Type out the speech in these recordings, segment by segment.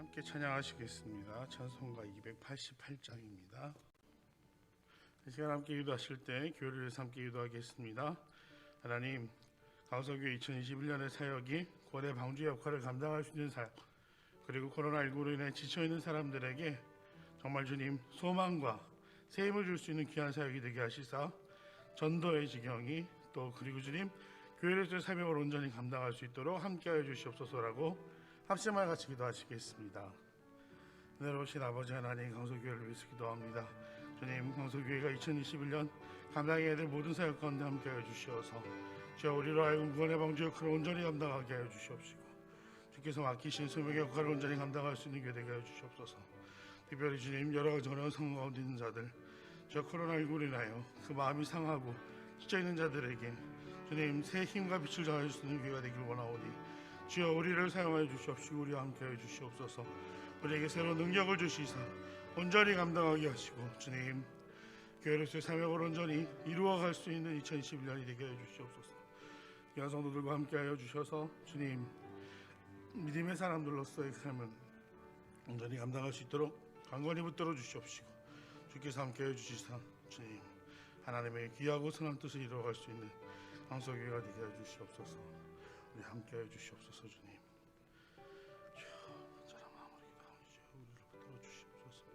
함께 찬양하시겠습니다. 찬송가 288장입니다. 이 시간 함께 기도하실 때 교회를 위해서 함께 기도하겠습니다. 하나님, 강서교회 2021년의 사역이 고대 방주 역할을 감당할 수 있는 사역, 그리고 코로나19로 인해 지쳐있는 사람들에게 정말 주님 소망과 새 힘을 줄 수 있는 귀한 사역이 되게 하시사 전도의 지경이 또 그리고 주님 교회로서의 사명을 온전히 감당할 수 있도록 함께하여 주시옵소서라고 합심하여 같이 기도하시겠습니다. 은혜로우신 아버지 하나님, 강서교회를 위해서 기도합니다. 주님, 강서교회가 2021년 감당해야 될 모든 사역 가운데 함께하여 주시어서 주여 우리로 하여금 구원의 방주 역할을 온전히 감당하게 하여 주시옵시고 주께서 맡기신 소명의 역할을 온전히 감당할 수 있는 교회 되게 하여 주시옵소서. 특별히 주님, 여러 가지 어려운 상황 가운데 있는 자들, 저 코로나19로 인하여 그 마음이 상하고 지쳐있는 자들에게 주님 새 힘과 빛을 전할 수 있는 교회가 되길 원하오니 주여 우리를 사용하여 주시옵시고 우리와 함께하여 주시옵소서. 우리에게 새로운 능력을 주시사 온전히 감당하게 하시고 주님 교회로서의 사명을 온전히 이루어갈 수 있는 2021년이 되게 하여 주시옵소서. 귀한 성도들과 함께하여 주셔서 주님 믿음의 사람들로서의 삶은 온전히 감당할 수 있도록 강건히 붙들어 주시옵시고 주께서 함께하여 주시사 주님 하나님의 귀하고 선한 뜻을 이루어갈 수 있는 강서교회가 되게 하여 주시옵소서. 우리 함께하여 주시옵소서. 주님 간절한 마음으로 기도하오니 우리를 붙들어 주시옵소서.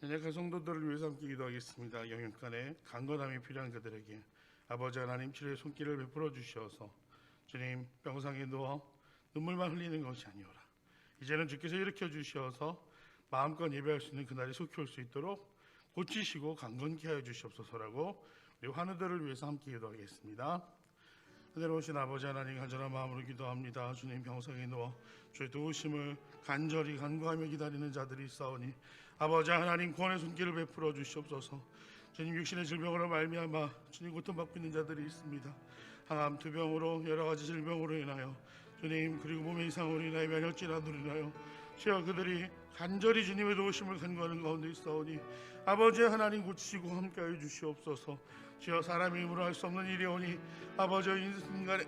연약한 성도들을 위해서 함께 기도하겠습니다. 영육간에 강건함이 필요한 그들에게 아버지 하나님 치료의 손길을 베풀어 주시어서 주님 병상에 누워 눈물만 흘리는 것이 아니오라. 이제는 주께서 일으켜 주시어서 마음껏 예배할 수 있는 그날이 속히 올 수 있도록 고치시고 강건케 하여 주시옵소서라고 우리 환우들을 위해서 함께 기도하겠습니다. 은혜로우신 아버지 하나님, 간절한 마음으로 기도합니다. 주님 병상에 누워 주의 도우심을 간절히 간구하며 기다리는 자들이 있사오니 아버지 하나님 구원의 손길을 베풀어 주시옵소서. 주님 육신의 질병으로 말미암아 주님 고통받고 있는 자들이 있습니다. 항암, 투병으로 여러 가지 질병으로 인하여 주님 그리고 몸의 이상으로 인하여 면역질환으로 인하여 주여 그들이 간절히 주님의 도우심을 간구하는 가운데 있사오니 아버지 하나님 고치시고 함께하여 주시옵소서. 주여 사람의 힘으로 할 수 없는 일이오니 아버지 인간의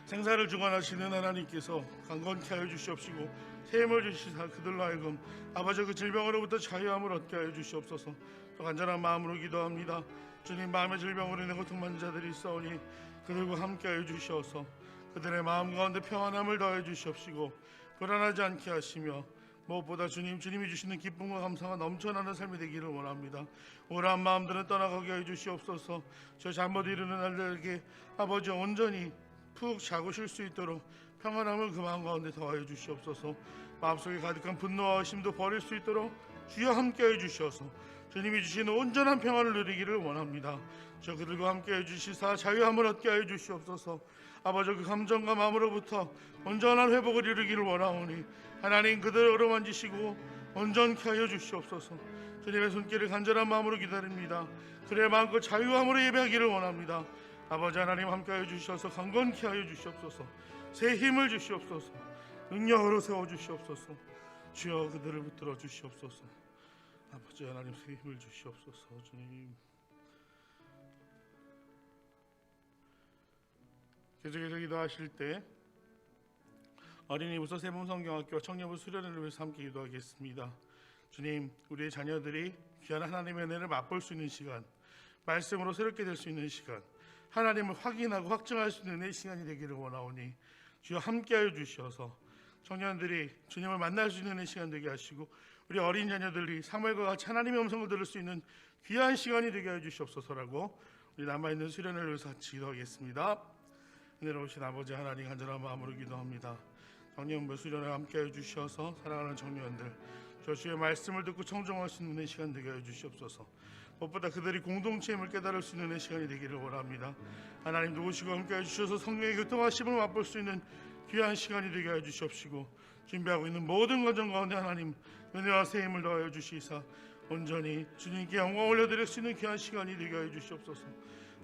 생사를 주관하시는 하나님께서 강건케 하여 주시옵시고 새 힘을 주시사 그들로 하여금 아버지 그 질병으로부터 자유함을 얻게 하여 주시옵소서. 또 간절한 마음으로 기도합니다. 주님 마음의 질병으로 인해 고통받는 자들이 있사오니 그들과 함께하여 주시어서 그들의 마음 가운데 평안함을 더해 주시옵시고 불안하지 않게 하시며 무엇보다 주님이 주시는 기쁨과 감사가 넘쳐나는 삶이 되기를 원합니다. 우울한 마음들은 떠나가게 해 주시옵소서. 저 잠 못 이루는 날들에게 아버지 온전히 푹 자고 쉴 수 있도록 평안함을 그 마음 가운데 더하여 주시옵소서. 마음속에 가득한 분노와 의심도 버릴 수 있도록 주여 함께해 주셔서 주님이 주시는 온전한 평안을 누리기를 원합니다. 저 그들과 함께해 주시사 자유함을 얻게 하여 주시옵소서. 아버지 그 감정과 마음으로부터 온전한 회복을 이루기를 원하오니 하나님 그들을 어루만지시고 온전케 하여 주시옵소서. 주님의 손길을 간절한 마음으로 기다립니다. 그래 마음껏 자유함으로 예배하기를 원합니다. 아버지 하나님 함께하여 주셔서 강건케 하여 주시옵소서. 새 힘을 주시옵소서. 능력으로 세워주시옵소서. 주여 그들을 붙들어 주시옵소서. 아버지 하나님 새 힘을 주시옵소서. 주님 계속해서 기도하실 때 어린이부서 세범성경학교 청년부 수련회를 위해서 함께 기도하겠습니다. 주님 우리의 자녀들이 귀한 하나님의 은혜를 맛볼 수 있는 시간, 말씀으로 새롭게 될 수 있는 시간, 하나님을 확인하고 확증할 수 있는 은혜의 시간이 되기를 원하오니 주여 함께하여 주시어서 청년들이 주님을 만날 수 있는 은혜의 시간 되게 하시고 우리 어린 자녀들이 사무엘과 같이 하나님의 음성을 들을 수 있는 귀한 시간이 되게 하여 주시옵소서라고 우리 남아있는 수련회를 위해서 같이 기도하겠습니다. 은혜로우신 아버지 하나님 간절한 마음으로 기도합니다. 청년부 수련회 함께해 주셔서 사랑하는 청년들 주의 말씀을 듣고 청정할 수 있는 시간 되게 해 주시옵소서. 무엇보다 그들이 공동체임을 깨달을 수 있는 시간이 되기를 원합니다. 하나님 도우시고 함께해 주셔서 성령의 교통하심을 맛볼 수 있는 귀한 시간이 되게 해 주시옵시고 준비하고 있는 모든 과정 가운데 하나님 은혜와 새 힘을 더하여 주시사 온전히 주님께 영광 올려드릴 수 있는 귀한 시간이 되게 해 주시옵소서.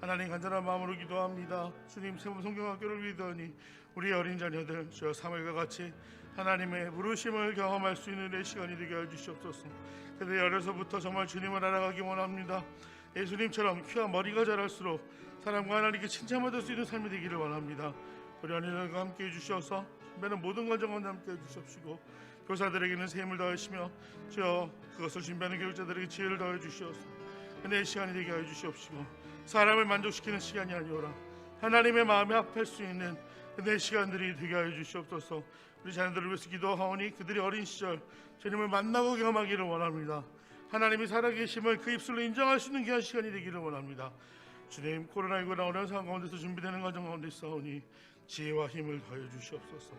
하나님 간절한 마음으로 기도합니다. 주님 세범성경학교를 위더니 우리 어린 자녀들 주여 사무엘과 같이 하나님의 부르심을 경험할 수 있는 내 시간이 되게 해 주시옵소서. 그들이 어려서부터 정말 주님을 알아가기 원합니다. 예수님처럼 키와 머리가 자랄수록 사람과 하나님께 칭찬받을 수 있는 삶이 되기를 원합니다. 우리 어린이들과 함께해 주셔서 준비하는 모든 과정 가운데 함께해 주시옵시고 교사들에게는 새 힘을 더하시며 주여 그것을 준비하는 교육자들에게 지혜를 더해 주시옵소서. 은혜의 시간이 되게 하여 주시옵시고 사람을 만족시키는 시간이 아니오라 하나님의 마음에 합할 수 있는 은혜의 시간들이 되게 하여 주시옵소서. 우리 자녀들을 위해서 기도하오니 그들이 어린 시절 주님을 만나고 경험하기를 원합니다. 하나님이 살아계심을 그 입술로 인정할 수 있는 귀한 시간이 되기를 원합니다. 주님, 코로나19나 어려운 상황 가운데서 준비되는 과정 가운데 있사오니 지혜와 힘을 더해 주시옵소서.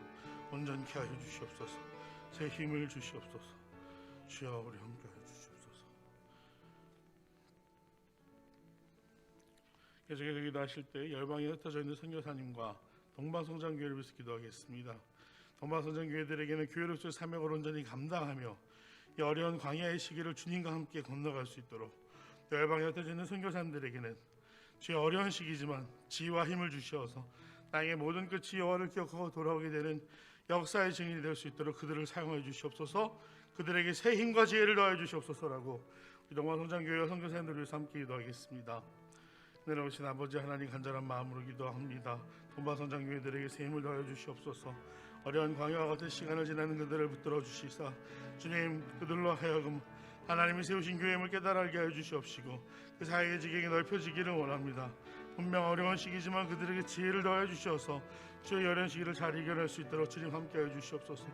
온전케 하여 주시옵소서. 새 힘을 주시옵소서. 주여 우리 함께 하여 주시옵소서. 계속해서 기도하실 때 열방에 흩어져 있는 선교사님과 동방성장교회를 위해서 기도하겠습니다. 동방성장교회들에게는 교회로서의 사명을 온전히 감당하며 이 어려운 광야의 시기를 주님과 함께 건너갈 수 있도록 열방에 흩어져 있는 선교사님들에게는 주의 어려운 시기지만 지혜와 힘을 주시어서 땅의 모든 끝이 여호와를 기억하고 돌아오게 되는 역사의 증인이 될 수 있도록 그들을 사용하여 주시옵소서. 그들에게 새 힘과 지혜를 더해 주시옵소서라고 우리 동방성장교회와 선교사님들을 위해서 함께 기도하겠습니다. 내려오신 아버지 하나님, 간절한 마음으로 기도합니다. 동방성장교회들에게 새 힘을 더해 주시옵소서. 어려운 광야와 같은 시간을 지나는 그들을 붙들어 주시사 주님, 그들로 하여금 하나님이 세우신 교회임을 깨달아 알게 하여 주시옵시고 그 사역의 지경이 넓혀지기를 원합니다. 분명 어려운 시기지만 그들에게 지혜를 더해 주셔서 주의 어려운 시기를 잘 이겨낼 수 있도록 주님 함께 하여 주시옵소서.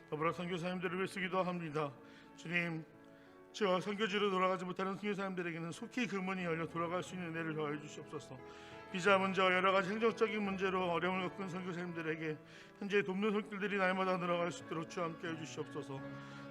더불어 선교사님들을 위해서 기도합니다. 주님, 주여 선교지로 돌아가지 못하는 선교사님들에게는 속히 그 문이 열려 돌아갈 수 있는 은혜를 더해 주시옵소서. 비자 문제와 여러 가지 행정적인 문제로 어려움을 겪은 선교사님들에게 현재 돕는 손길들이 날마다 늘어갈 수 있도록 주와 함께 해주시옵소서.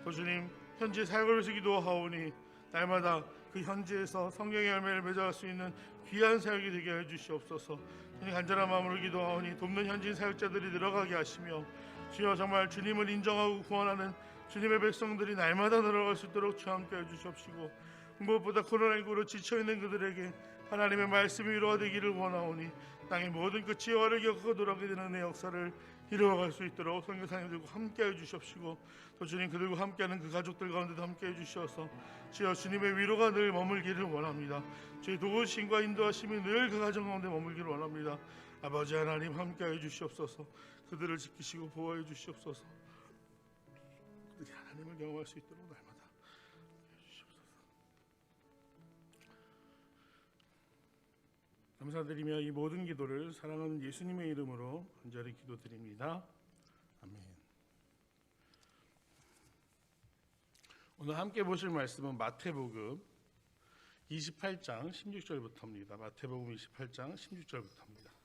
또 주님, 현재 사역을 위해서 기도하오니 날마다 그 현지에서 성령의 열매를 맺어갈 수 있는 귀한 사역이 되게 해주시옵소서. 주님, 간절한 마음으로 기도하오니 돕는 현지 사역자들이 늘어가게 하시며 주여 정말 주님을 인정하고 구원하는 주님의 백성들이 날마다 늘어갈 수 있도록 주와 함께 해주시옵시고 무엇보다 코로나19로 지쳐있는 그들에게 하나님의 말씀이 위로가 되기를 원하오니 땅의 모든 끝이 여호와를 기억하고 돌아오게 되는 은혜의 역사를 이루어갈 수 있도록 선교사님들과 함께해 주시옵시고 또 주님, 그들과 함께하는 그 가족들 가운데도 함께해 주셔서 주여 주님의 위로가 늘 머물기를 원합니다. 주의 도우심과 인도하심이 늘 그 가정 가운데 머물기를 원합니다. 아버지 하나님, 함께해 주시옵소서. 그들을 지키시고 보호해 주시옵소서. 그들이 하나님을 경험할 수 있도록 날마다 감사드리며 이 모든 기도를 사랑하는 예수님의 이름으로 간절히 기도드립니다. 아멘. 오늘 함께 보실 말씀은 마태복음 28장 16절부터입니다. 마태복음 28장 16절부터입니다.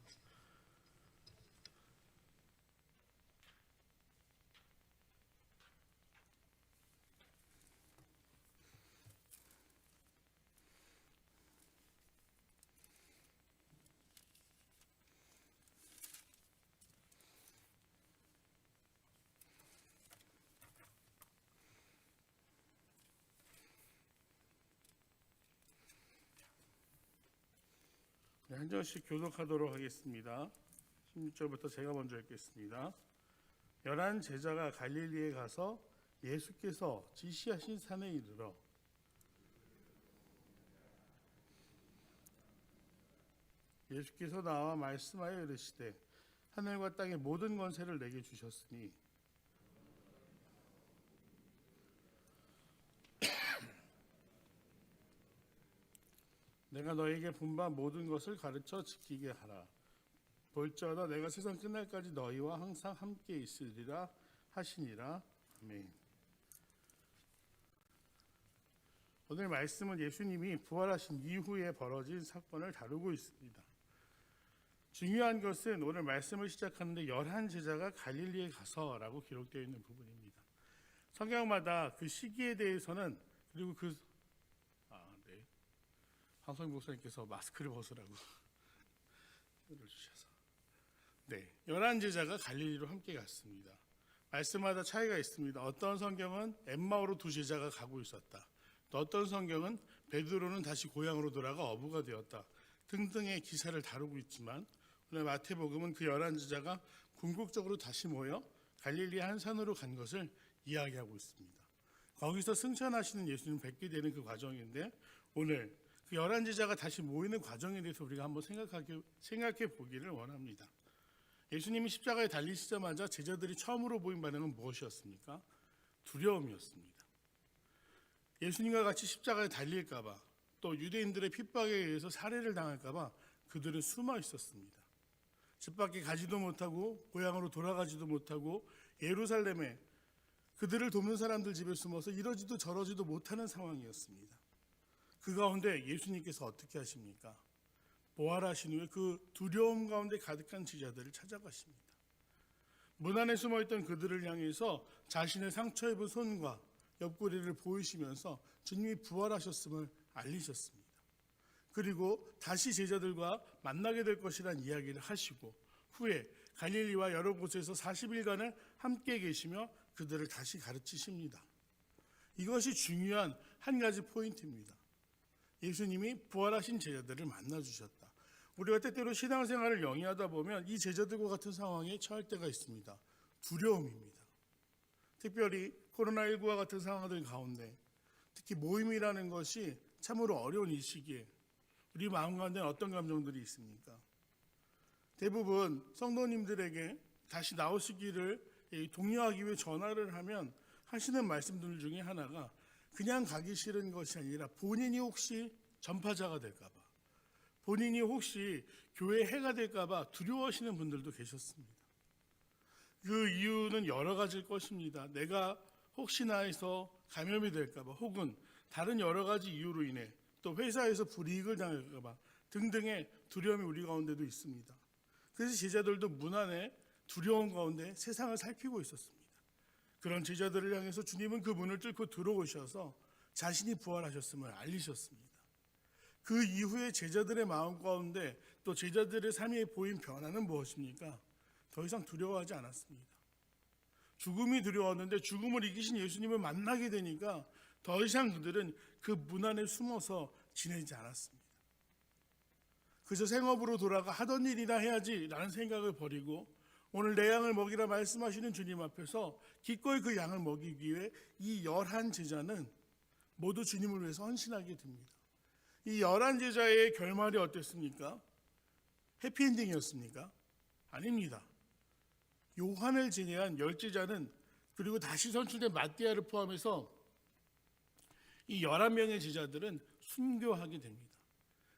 한 절씩 교독하도록 하겠습니다. 16절부터 제가 먼저 읽겠습니다. 11 제자가 갈릴리에 가서 예수께서 지시하신 산에 이르러 예수께서 나와 말씀하여 이르시되 하늘과 땅의 모든 권세를 내게 주셨으니 내가 너에게 분바 모든 것을 가르쳐 지키게 하라. 볼지어다 내가 세상 끝날까지 너희와 항상 함께 있으리라 하시니라. 아멘. 오늘 말씀은 예수님이 부활하신 이후에 벌어진 사건을 다루고 있습니다. 중요한 것은 오늘 말씀을 시작하는데 11 제자가 갈릴리에 가서라고 기록되어 있는 부분입니다. 성경마다 그 시기에 대해서는 그리고 방송 목사님께서 마스크를 벗으라고 주셔서 11 제자가 갈릴리로 함께 갔습니다. 말씀마다 차이가 있습니다. 어떤 성경은 엠마오로 2 제자가 가고 있었다. 또 어떤 성경은 베드로는 다시 고향으로 돌아가 어부가 되었다. 등등의 기사를 다루고 있지만 오늘 마태복음은 그 11 제자가 궁극적으로 다시 모여 갈릴리 한 산으로 간 것을 이야기하고 있습니다. 거기서 승천하시는 예수님 뵙게 되는 그 과정인데 오늘 그 11제자가 다시 모이는 과정에 대해서 우리가 한번 생각해 보기를 원합니다. 예수님이 십자가에 달리시자마자 제자들이 처음으로 보인 반응은 무엇이었습니까? 두려움이었습니다. 예수님과 같이 십자가에 달릴까 봐, 또 유대인들의 핍박에 의해서 살해를 당할까 봐 그들은 숨어 있었습니다. 집 밖에 가지도 못하고 고향으로 돌아가지도 못하고 예루살렘에 그들을 돕는 사람들 집에 숨어서 이러지도 저러지도 못하는 상황이었습니다. 그 가운데 예수님께서 어떻게 하십니까? 부활하신 후에 그 두려움 가운데 가득한 제자들을 찾아가십니다. 문 안에 숨어있던 그들을 향해서 자신의 상처 입은 손과 옆구리를 보이시면서 주님이 부활하셨음을 알리셨습니다. 그리고 다시 제자들과 만나게 될 것이라는 이야기를 하시고 후에 갈릴리와 여러 곳에서 40일간을 함께 계시며 그들을 다시 가르치십니다. 이것이 중요한 한 가지 포인트입니다. 예수님이 부활하신 제자들을 만나주셨다. 우리가 때때로 신앙생활을 영위하다 보면 이 제자들과 같은 상황에 처할 때가 있습니다. 두려움입니다. 특별히 코로나19와 같은 상황들 가운데 특히 모임이라는 것이 참으로 어려운 이 시기에 우리 마음 가운데는 어떤 감정들이 있습니까? 대부분 성도님들에게 다시 나오시기를 독려하기 위해 전화를 하면 하시는 말씀들 중에 하나가 그냥 가기 싫은 것이 아니라 본인이 혹시 전파자가 될까 봐, 본인이 혹시 교회에 해가 될까 봐 두려워하시는 분들도 계셨습니다. 그 이유는 여러 가지일 것입니다. 내가 혹시나 해서 감염이 될까 봐, 혹은 다른 여러 가지 이유로 인해 또 회사에서 불이익을 당할까 봐 등등의 두려움이 우리 가운데도 있습니다. 그래서 제자들도 문 안에 두려움 가운데 세상을 살피고 있었습니다. 그런 제자들을 향해서 주님은 그 문을 뚫고 들어오셔서 자신이 부활하셨음을 알리셨습니다. 그 이후에 제자들의 마음 가운데 또 제자들의 삶에 보인 변화는 무엇입니까? 더 이상 두려워하지 않았습니다. 죽음이 두려웠는데 죽음을 이기신 예수님을 만나게 되니까 더 이상 그들은 그 문 안에 숨어서 지내지 않았습니다. 그저 생업으로 돌아가 하던 일이나 해야지라는 생각을 버리고 오늘 내 양을 먹이라 말씀하시는 주님 앞에서 기꺼이 그 양을 먹이기 위해 이 11제자는 모두 주님을 위해서 헌신하게 됩니다. 이 11제자의 결말이 어땠습니까? 해피엔딩이었습니까? 아닙니다. 요한을 제외한 10제자는 그리고 다시 선출된 마띠아를 포함해서 이 11명의 제자들은 순교하게 됩니다.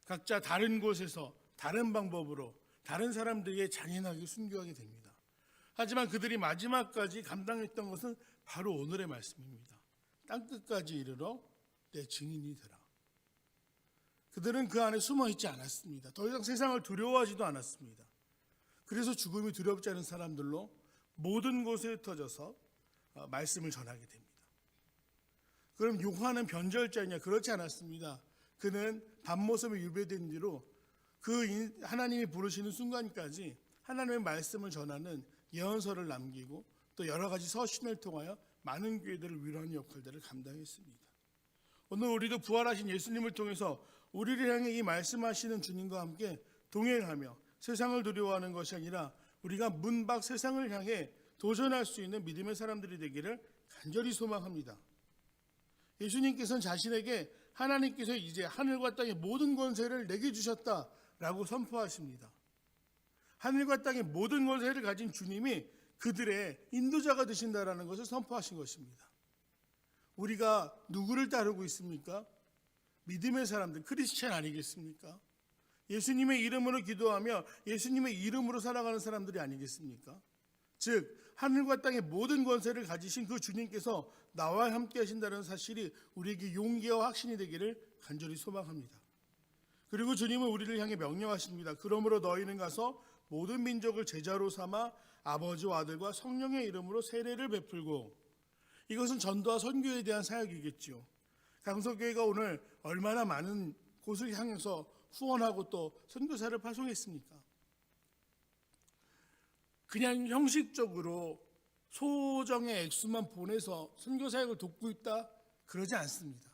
각자 다른 곳에서 다른 방법으로 다른 사람들에게 잔인하게 순교하게 됩니다. 하지만 그들이 마지막까지 감당했던 것은 바로 오늘의 말씀입니다. 땅끝까지 이르러 내 증인이 되라. 그들은 그 안에 숨어 있지 않았습니다. 더 이상 세상을 두려워하지도 않았습니다. 그래서 죽음이 두렵지 않은 사람들로 모든 곳에 흩어져서 말씀을 전하게 됩니다. 그럼 요한은 변절자냐? 그렇지 않았습니다. 그는 밤모섬에 유배된 뒤로 그 하나님이 부르시는 순간까지 하나님의 말씀을 전하는 예언서를 남기고 또 여러 가지 서신을 통하여 많은 교회들을 위로하는 역할들을 감당했습니다. 오늘 우리도 부활하신 예수님을 통해서 우리를 향해 이 말씀하시는 주님과 함께 동행하며 세상을 두려워하는 것이 아니라 우리가 문 밖 세상을 향해 도전할 수 있는 믿음의 사람들이 되기를 간절히 소망합니다. 예수님께서는 자신에게 하나님께서 이제 하늘과 땅의 모든 권세를 내게 주셨다라고 선포하십니다. 하늘과 땅의 모든 권세를 가진 주님이 그들의 인도자가 되신다라는 것을 선포하신 것입니다. 우리가 누구를 따르고 있습니까? 믿음의 사람들, 크리스찬 아니겠습니까? 예수님의 이름으로 기도하며 예수님의 이름으로 살아가는 사람들이 아니겠습니까? 즉 하늘과 땅의 모든 권세를 가지신 그 주님께서 나와 함께 하신다는 사실이 우리에게 용기와 확신이 되기를 간절히 소망합니다. 그리고 주님은 우리를 향해 명령하십니다. 그러므로 너희는 가서 모든 민족을 제자로 삼아 아버지와 아들과 성령의 이름으로 세례를 베풀고, 이것은 전도와 선교에 대한 사역이겠죠. 강서교회가 오늘 얼마나 많은 곳을 향해서 후원하고 또 선교사를 파송했습니까? 그냥 형식적으로 소정의 액수만 보내서 선교사역을 돕고 있다? 그러지 않습니다.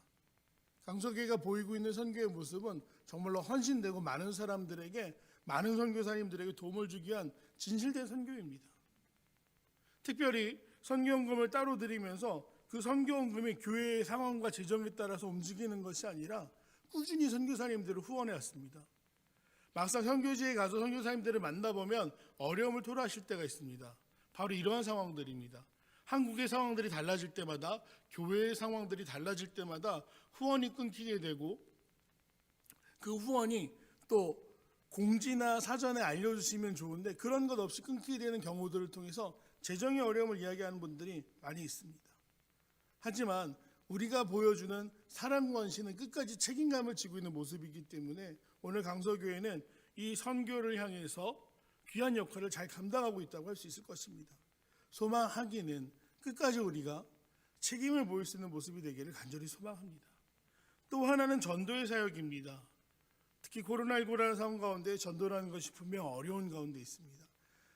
강서교회가 보이고 있는 선교의 모습은 정말로 헌신되고 많은 사람들에게, 많은 선교사님들에게 도움을 주기 위한 진실된 선교입니다. 특별히 선교헌금을 따로 드리면서 그 선교헌금이 교회의 상황과 재정에 따라서 움직이는 것이 아니라 꾸준히 선교사님들을 후원해 왔습니다. 막상 선교지에 가서 선교사님들을 만나보면 어려움을 토로하실 때가 있습니다. 바로 이러한 상황들입니다. 한국의 상황들이 달라질 때마다, 교회의 상황들이 달라질 때마다 후원이 끊기게 되고, 그 후원이 또 공지나 사전에 알려주시면 좋은데 그런 것 없이 끊기게 되는 경우들을 통해서 재정의 어려움을 이야기하는 분들이 많이 있습니다. 하지만 우리가 보여주는 사랑과 헌신은 끝까지 책임감을 지고 있는 모습이기 때문에 오늘 강서교회는 이 선교를 향해서 귀한 역할을 잘 감당하고 있다고 할 수 있을 것입니다. 소망하기는 끝까지 우리가 책임을 보일 수 있는 모습이 되기를 간절히 소망합니다. 또 하나는 전도의 사역입니다. 특히 코로나19라는 상황 가운데 전도라는 것이 분명 어려운 가운데 있습니다.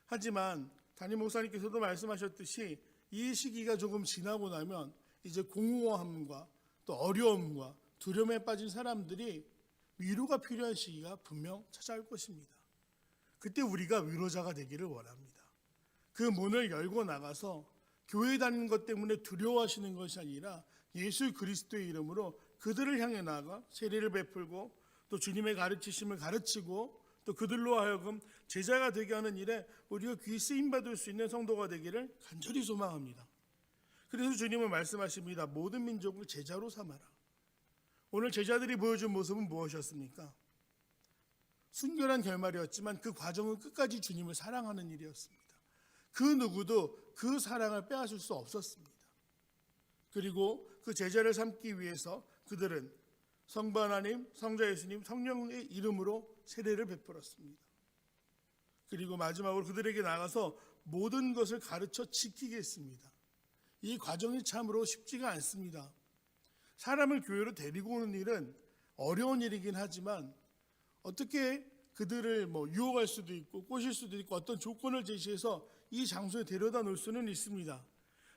하지만 담임 목사님께서도 말씀하셨듯이 이 시기가 조금 지나고 나면 이제 공허함과 또 어려움과 두려움에 빠진 사람들이 위로가 필요한 시기가 분명 찾아올 것입니다. 그때 우리가 위로자가 되기를 원합니다. 그 문을 열고 나가서 교회 다니는 것 때문에 두려워하시는 것이 아니라 예수 그리스도의 이름으로 그들을 향해 나아가 세례를 베풀고 또 주님의 가르치심을 가르치고 또 그들로 하여금 제자가 되게 하는 일에 우리가 귀 쓰임받을 수 있는 성도가 되기를 간절히 소망합니다. 그래서 주님은 말씀하십니다. 모든 민족을 제자로 삼아라. 오늘 제자들이 보여준 모습은 무엇이었습니까? 순결한 결말이었지만 그 과정은 끝까지 주님을 사랑하는 일이었습니다. 그 누구도 그 사랑을 빼앗을 수 없었습니다. 그리고 그 제자를 삼기 위해서 그들은 성부 하나님, 성자 예수님, 성령의 이름으로 세례를 베풀었습니다. 그리고 마지막으로 그들에게 나가서 모든 것을 가르쳐 지키게 했습니다. 이 과정이 참으로 쉽지가 않습니다. 사람을 교회로 데리고 오는 일은 어려운 일이긴 하지만 어떻게 그들을 유혹할 수도 있고 꼬실 수도 있고 어떤 조건을 제시해서 이 장소에 데려다 놓을 수는 있습니다.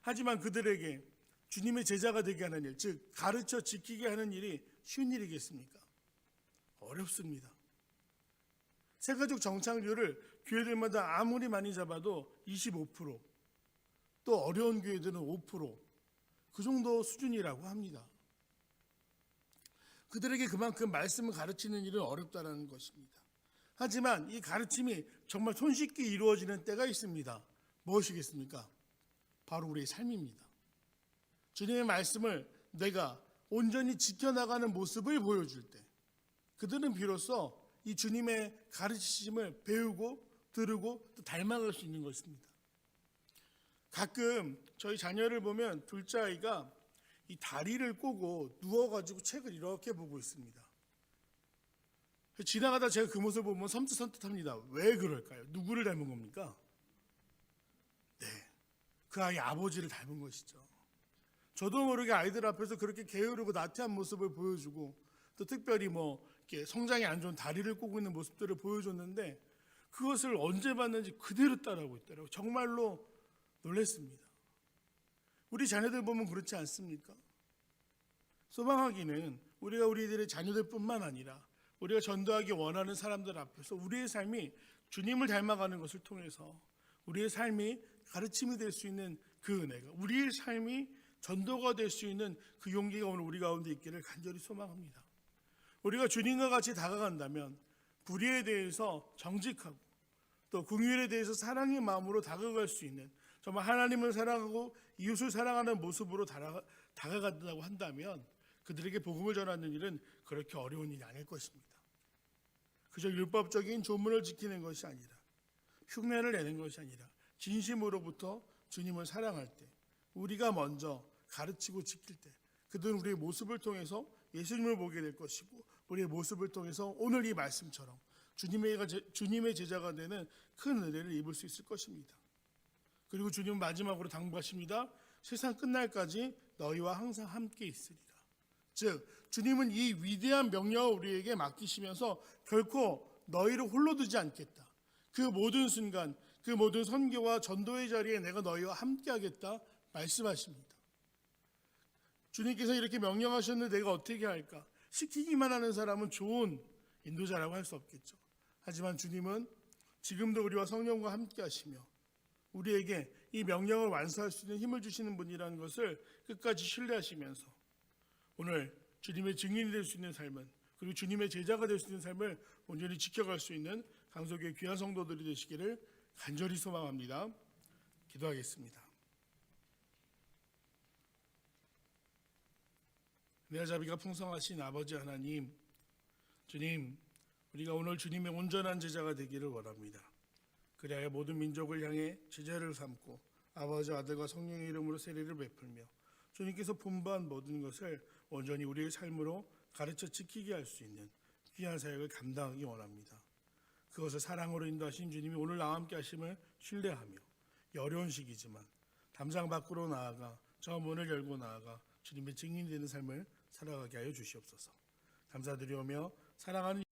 하지만 그들에게 주님의 제자가 되게 하는 일, 즉 가르쳐 지키게 하는 일이 쉬운 일이겠습니까? 어렵습니다. 새가족 정착률을 교회들마다 아무리 많이 잡아도 25%, 또 어려운 교회들은 5%, 그 정도 수준이라고 합니다. 그들에게 그만큼 말씀을 가르치는 일은 어렵다는 것입니다. 하지만 이 가르침이 정말 손쉽게 이루어지는 때가 있습니다. 무엇이겠습니까? 바로 우리의 삶입니다. 주님의 말씀을 내가 온전히 지켜나가는 모습을 보여줄 때 그들은 비로소 이 주님의 가르치심을 배우고 들으고 또 닮아갈 수 있는 것입니다. 가끔 저희 자녀를 보면 둘째 아이가 이 다리를 꼬고 누워가지고 책을 이렇게 보고 있습니다. 지나가다 제가 그 모습을 보면 섬뜩섬뜩합니다. 왜 그럴까요? 누구를 닮은 겁니까? 네, 그 아이 아버지를 닮은 것이죠. 저도 모르게 아이들 앞에서 그렇게 게으르고 나태한 모습을 보여주고 또 특별히 이렇게 성장이 안 좋은 다리를 꼬고 있는 모습들을 보여줬는데 그것을 언제 봤는지 그대로 따라하고 있더라고요. 정말로 놀랐습니다. 우리 자녀들 보면 그렇지 않습니까? 소망하기는 우리가 우리들의 자녀들뿐만 아니라 우리가 전도하기 원하는 사람들 앞에서 우리의 삶이 주님을 닮아가는 것을 통해서 우리의 삶이 가르침이 될 수 있는 그 은혜가, 우리의 삶이 전도가 될 수 있는 그 용기가 오늘 우리 가운데 있기를 간절히 소망합니다. 우리가 주님과 같이 다가간다면 불의에 대해서 정직하고 또 긍휼에 대해서 사랑의 마음으로 다가갈 수 있는, 정말 하나님을 사랑하고 이웃을 사랑하는 모습으로 다가간다고 한다면 그들에게 복음을 전하는 일은 그렇게 어려운 일이 아닐 것입니다. 그저 율법적인 조문을 지키는 것이 아니라, 흉내를 내는 것이 아니라 진심으로부터 주님을 사랑할 때, 우리가 먼저 가르치고 지킬 때 그들은 우리의 모습을 통해서 예수님을 보게 될 것이고, 우리의 모습을 통해서 오늘 이 말씀처럼 주님의 제자가 되는 큰 은혜를 입을 수 있을 것입니다. 그리고 주님은 마지막으로 당부하십니다. 세상 끝날까지 너희와 항상 함께 있으리라. 즉 주님은 이 위대한 명령을 우리에게 맡기시면서 결코 너희를 홀로 두지 않겠다. 그 모든 순간, 그 모든 선교와 전도의 자리에 내가 너희와 함께 하겠다 말씀하십니다. 주님께서 이렇게 명령하셨는데 내가 어떻게 할까? 시키기만 하는 사람은 좋은 인도자라고 할 수 없겠죠. 하지만 주님은 지금도 우리와 성령과 함께 하시며 우리에게 이 명령을 완수할 수 있는 힘을 주시는 분이라는 것을 끝까지 신뢰하시면서 오늘 주님의 증인이 될 수 있는 삶은 그리고 주님의 제자가 될 수 있는 삶을 온전히 지켜갈 수 있는 강서교회 귀한 성도들이 되시기를 간절히 소망합니다. 기도하겠습니다. 은혜자비가 풍성하신 아버지 하나님, 주님, 우리가 오늘 주님의 온전한 제자가 되기를 원합니다. 그리하여 모든 민족을 향해 제자를 삼고 아버지, 아들과 성령의 이름으로 세례를 베풀며 주님께서 분부한 모든 것을 온전히 우리의 삶으로 가르쳐 지키게 할 수 있는 귀한 사역을 감당하기 원합니다. 그것을 사랑으로 인도하신 주님이 오늘 나와 함께 하심을 신뢰하며 이 어려운 시기지만 담장 밖으로 나아가 저 문을 열고 나아가 주님의 증인이 되는 삶을 살아가게 하여 주시옵소서. 감사드리오며 사랑하는